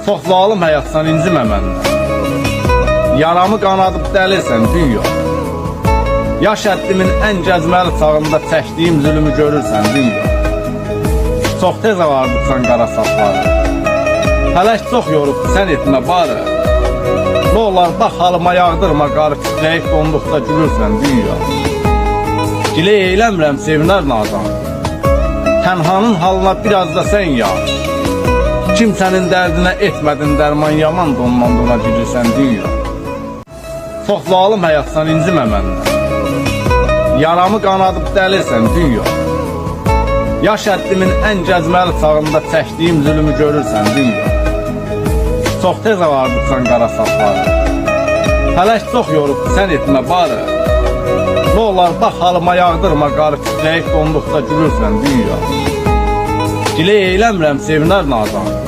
Çox zalım həyatsan incimə məndən. Yaramı qanadıb dəlirsən dünya. Yaş həddimin ən gəzməli çağında çəkdiyim zülümü görürsən dünya. Çox tez ağardıqsan qara saçları. Fələk çox yorubdu sən etmə barı. Ne olar bax halıma yağdırma qarı titrəyib donduqda gülürsən dünya. Gilə eyləmirəm sevinər nadan. Tənhanın halına biraz da sən yağ. Kimsənin dərdinə etmədin dərman yaman donlandığına gülürsən dünya. Çox zalım həyatsan incimə məndən. Yaramı qanadıb dəlirsən dünya. Yaş həddimin ən gəzməli çağında çəkdiyim zülümü görürsən dünya. Çox tez ağardıqsan qara saçları. Fələk çox yorubdu sən etmə barı. Ne olar bax halıma yağdırma qarı titrəyib donduqda gülürsən dünya. Gilə eyləmirəm sevinər nadan.